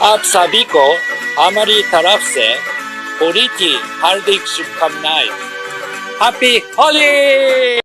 आप सभी को हमारी तरफ से होली की हार्दिक शुभकामनाएं। हैप्पी होली।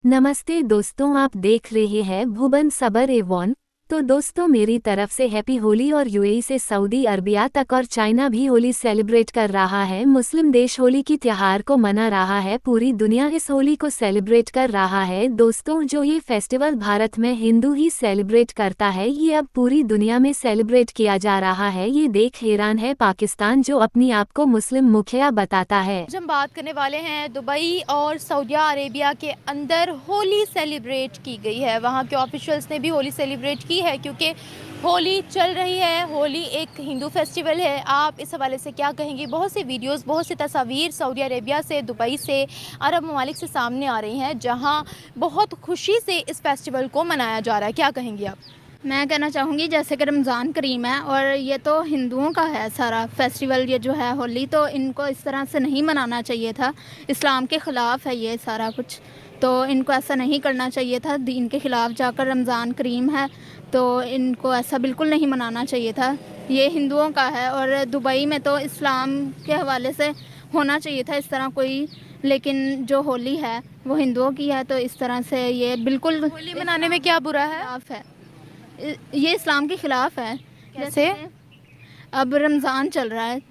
नमस्ते दोस्तों, आप देख रहे हैं भुवन सबर एवं। तो दोस्तों, मेरी तरफ से हैप्पी होली। और यूएई से सऊदी अरबिया तक और चाइना भी होली सेलिब्रेट कर रहा है। मुस्लिम देश होली की त्योहार को मना रहा है। पूरी दुनिया इस होली को सेलिब्रेट कर रहा है। दोस्तों, जो ये फेस्टिवल भारत में हिंदू ही सेलिब्रेट करता है, ये अब पूरी दुनिया में सेलिब्रेट किया जा रहा है। ये देख हैरान है पाकिस्तान, जो अपनी आप को मुस्लिम मुखिया बताता है। आज हम बात करने वाले हैं दुबई और सऊदी अरेबिया के अंदर होली सेलिब्रेट की गई है। वहाँ के ऑफिशियल्स ने भी होली सेलिब्रेट की है, क्योंकि होली चल रही है। होली एक हिंदू फेस्टिवल है। आप इस हवाले से क्या कहेंगी? बहुत सी वीडियोस, बहुत सी तस्वीर सऊदी अरेबिया से, दुबई से, अरब ममालिक से सामने आ रही हैं, जहां बहुत खुशी से इस फेस्टिवल को मनाया जा रहा है। क्या कहेंगी आप? मैं कहना चाहूँगी, जैसे कि रमज़ान करीम है और ये तो हिंदुओं का है सारा फेस्टिवल, ये जो है होली, तो इनको इस तरह से नहीं मनाना चाहिए था। इस्लाम के ख़िलाफ़ है ये सारा कुछ, तो इनको ऐसा नहीं करना चाहिए था। दीन के ख़िलाफ़ जाकर रमज़ान करीम है, तो इनको ऐसा बिल्कुल नहीं मनाना चाहिए था। ये हिंदुओं का है और दुबई में तो इस्लाम के हवाले से होना चाहिए था इस तरह कोई, लेकिन जो होली है वो हिंदुओं की है, तो इस तरह से ये बिल्कुल होली मनाने में क्या बुरा है? खिलाफ है। ये इस्लाम के ख़िलाफ़ है। कैसे? अब रमज़ान चल रहा है,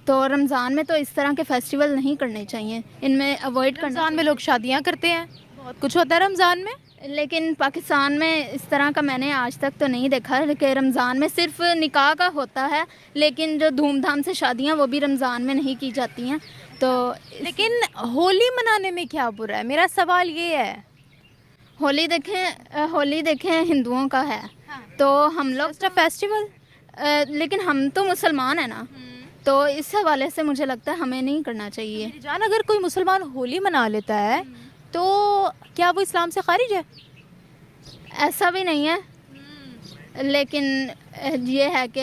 तो रमज़ान में तो इस तरह के फेस्टिवल नहीं करने चाहिए, इनमें अवॉइड करना। रमज़ान में लोग शादियाँ करते हैं, बहुत कुछ होता है रमज़ान में। लेकिन पाकिस्तान में इस तरह का मैंने आज तक तो नहीं देखा कि रमज़ान में सिर्फ निकाह का होता है, लेकिन जो धूमधाम से शादियां वो भी रमज़ान में नहीं की जाती हैं। तो लेकिन होली मनाने में क्या बुरा है? मेरा सवाल ये है। होली देखें हिंदुओं का है, तो हम लोग फेस्टिवल, लेकिन हम तो मुसलमान हैं ना, तो इस हवाले से मुझे लगता है हमें नहीं करना चाहिए। मेरी जान, अगर कोई मुसलमान होली मना लेता है तो क्या वो इस्लाम से खारिज है? ऐसा भी नहीं है, लेकिन ये है कि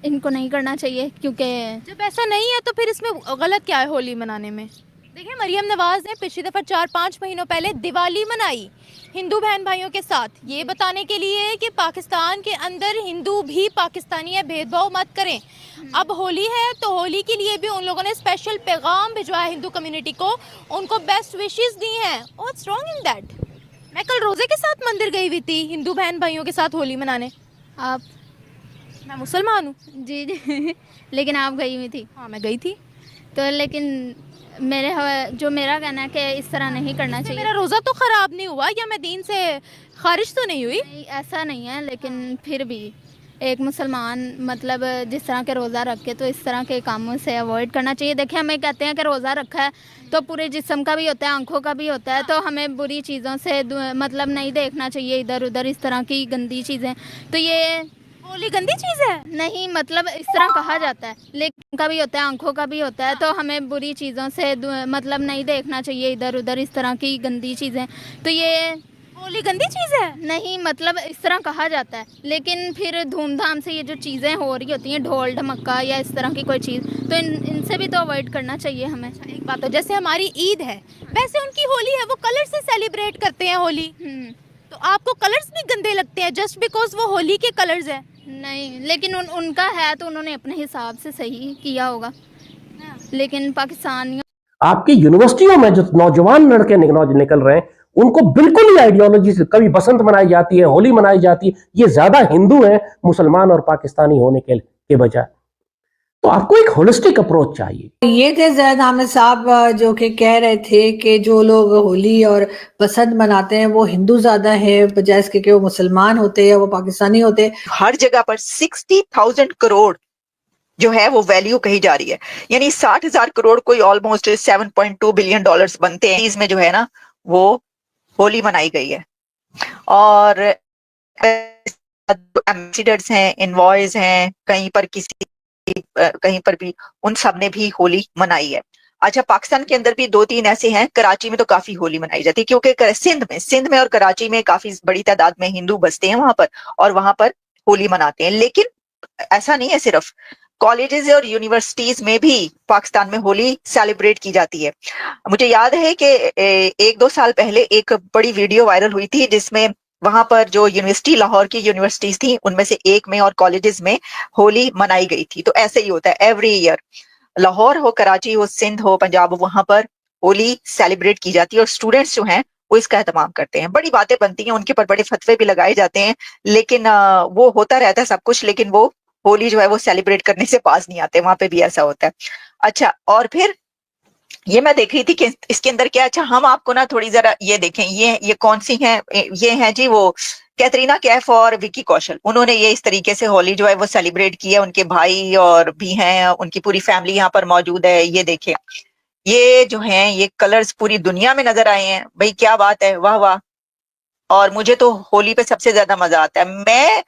इनको नहीं करना चाहिए, क्योंकि जब ऐसा नहीं है तो फिर इसमें गलत क्या है होली मनाने में? देखिए, मरियम नवाज़ ने पिछली दफ़ा 4-5 महीनों पहले दिवाली मनाई हिंदू बहन भाइयों के साथ, ये बताने के लिए कि पाकिस्तान के अंदर हिंदू भी पाकिस्तानी है, भेदभाव मत करें। अब होली है तो होली के लिए भी उन लोगों ने स्पेशल पैगाम भिजवाया हिंदू कम्युनिटी को, उनको बेस्ट विशेस दी हैं। What's wrong in that? मैं कल रोज़े के साथ मंदिर गई हुई थी हिंदू बहन भाइयों के साथ होली मनाने। आप? मैं मुसलमान हूँ। जी जी लेकिन आप गई हुई थी? हाँ, मैं गई थी। तो लेकिन मेरा कहना है कि इस तरह नहीं करना चाहिए। मेरा रोज़ा तो ख़राब नहीं हुआ, या मैं दीन से खारिज तो नहीं हुई? नहीं, ऐसा नहीं है, लेकिन फिर भी एक मुसलमान मतलब जिस तरह के रोज़ा रख के, तो इस तरह के कामों से अवॉइड करना चाहिए। देखिए, हमें कहते हैं कि रोज़ा रखा है तो पूरे जिस्म का भी होता है, आंखों का भी होता है, तो हमें बुरी चीज़ों से मतलब नहीं देखना चाहिए, इधर उधर इस तरह की गंदी चीज़ें। तो ये होली गंदी चीज़ है? नहीं, मतलब इस तरह कहा जाता है, लेकिन का भी होता है, आंखों का भी होता है, तो हमें बुरी चीज़ों से मतलब नहीं देखना चाहिए, इधर उधर इस तरह की गंदी चीज़ें। तो ये होली गंदी चीज़ है? नहीं, मतलब इस तरह कहा जाता है, लेकिन फिर धूमधाम से ये जो चीज़ें हो रही होती हैं, ढोल ढमक्का या इस तरह की कोई चीज़, तो इनसे भी तो अवॉइड करना चाहिए हमें। एक बात, तो जैसे हमारी ईद है, वैसे उनकी होली है, वो कलर से सेलिब्रेट करते हैं होली। तो आपको कलर्स भी गंदे लगते हैं जस्ट बिकॉज वो होली के कलर्स हैं? नहीं, लेकिन उनका है तो उन्होंने अपने हिसाब से सही किया होगा, लेकिन पाकिस्तानियों आपकी यूनिवर्सिटियों में जो नौजवान लड़के निकल रहे हैं उनको बिल्कुल ही आइडियोलॉजी से, कभी बसंत मनाई जाती है, होली मनाई जाती है, ये ज्यादा हिंदू है मुसलमान और पाकिस्तानी होने के बजाय। तो आपको एक होलिस्टिक अप्रोच चाहिए। ये थे ज़ैद हामिद साहब जो कि कह रहे थे कि जो लोग होली और बसंत मनाते हैं वो हिंदू ज्यादा है बजाय इसके कि वो मुसलमान होते हैं या वो पाकिस्तानी होते हैं। हर जगह पर 60,000 करोड़ जो है वो वैल्यू कही जा रही है, यानी 60,000 करोड़ कोई ऑलमोस्ट 7.2 बिलियन डॉलर्स बनते हैं। इसमें जो है ना वो होली मनाई गई है और एम्बेसडर्स हैं, इनवॉयज हैं, कहीं पर भी उन सब ने भी होली मनाई है। अच्छा, पाकिस्तान के अंदर भी 2-3 ऐसे हैं, कराची में तो काफी होली मनाई जाती है क्योंकि सिंध में और कराची में काफी बड़ी तादाद में हिंदू बसते हैं वहां पर और वहां पर होली मनाते हैं। लेकिन ऐसा नहीं है, सिर्फ कॉलेजेस और यूनिवर्सिटीज में भी पाकिस्तान में होली सेलिब्रेट की जाती है। मुझे याद है कि 1-2 साल पहले एक बड़ी वीडियो वायरल हुई थी जिसमें वहां पर जो यूनिवर्सिटी, लाहौर की यूनिवर्सिटीज थी उनमें से एक में और कॉलेजेस में होली मनाई गई थी। तो ऐसे ही होता है एवरी ईयर, लाहौर हो, कराची हो, सिंध हो, पंजाब हो, वहां पर होली सेलिब्रेट की जाती है और स्टूडेंट्स जो हैं वो इसका एहतमाम करते हैं। बड़ी बातें बनती हैं, उनके ऊपर बड़े फतवे भी लगाए जाते हैं, लेकिन वो होता रहता है सब कुछ, लेकिन वो होली जो है वो सेलिब्रेट करने से पास नहीं आते। वहां पे भी ऐसा होता है। अच्छा, और फिर ये मैं देख रही थी कि इसके अंदर क्या, अच्छा हम आपको ना थोड़ी जरा ये देखें, ये कौन सी हैं, ये हैं जी वो कैटरीना कैफ और विकी कौशल। उन्होंने ये इस तरीके से होली जो है वो सेलिब्रेट की है, उनके भाई और भी हैं, उनकी पूरी फैमिली यहाँ पर मौजूद है। ये देखें, ये जो हैं ये कलर्स पूरी दुनिया में नजर आए हैं भाई, क्या बात है, वाह वाह। और मुझे तो होली पे सबसे ज्यादा मजा आता है। मैं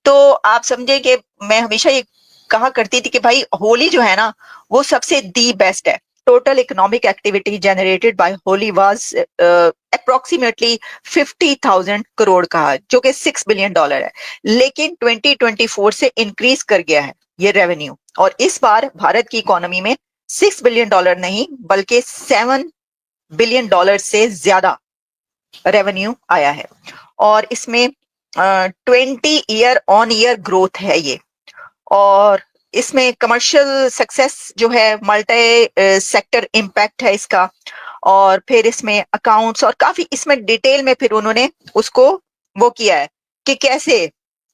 तो आप समझे कि मैं हमेशा ये कहा करती थी कि भाई होली जो है ना वो सबसे दी बेस्ट है। Total economic activity generated by Holi was approximately 50,000 crore का, जो कि $6 बिलियन है। लेकिन 2024 से इंक्रीज कर गया है ये रेवेन्यू, और इस बार भारत की इकोनॉमी में $6 बिलियन नहीं बल्कि $7 बिलियन से ज्यादा रेवेन्यू आया है। और इसमें 20 ईयर ऑन ईयर ग्रोथ है ये। और इसमें कमर्शियल सक्सेस जो है, मल्टी सेक्टर इम्पैक्ट है इसका। और फिर इसमें अकाउंट्स और काफी इसमें डिटेल में फिर उन्होंने उसको वो किया है कि कैसे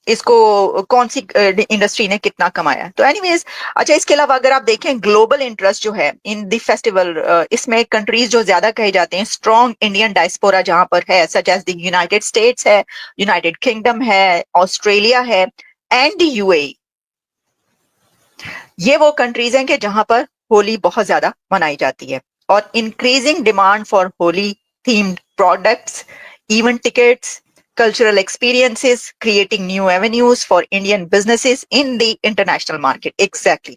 इसको कौन सी इंडस्ट्री ने कितना कमाया। तो एनीवेज, अच्छा इसके अलावा अगर आप देखें ग्लोबल इंटरेस्ट जो है इन द फेस्टिवल, इसमें कंट्रीज जो ज्यादा कहे जाते हैं, स्ट्रॉन्ग इंडियन डायस्पोरा जहां पर है, such as the United States है, यूनाइटेड किंगडम है, ऑस्ट्रेलिया है एंड यूएई। ये वो कंट्रीज हैं कि जहां पर होली बहुत ज्यादा मनाई जाती है। और increasing demand for Holi themed products, event tickets, cultural experiences, creating new avenues for Indian businesses in the international market. Exactly.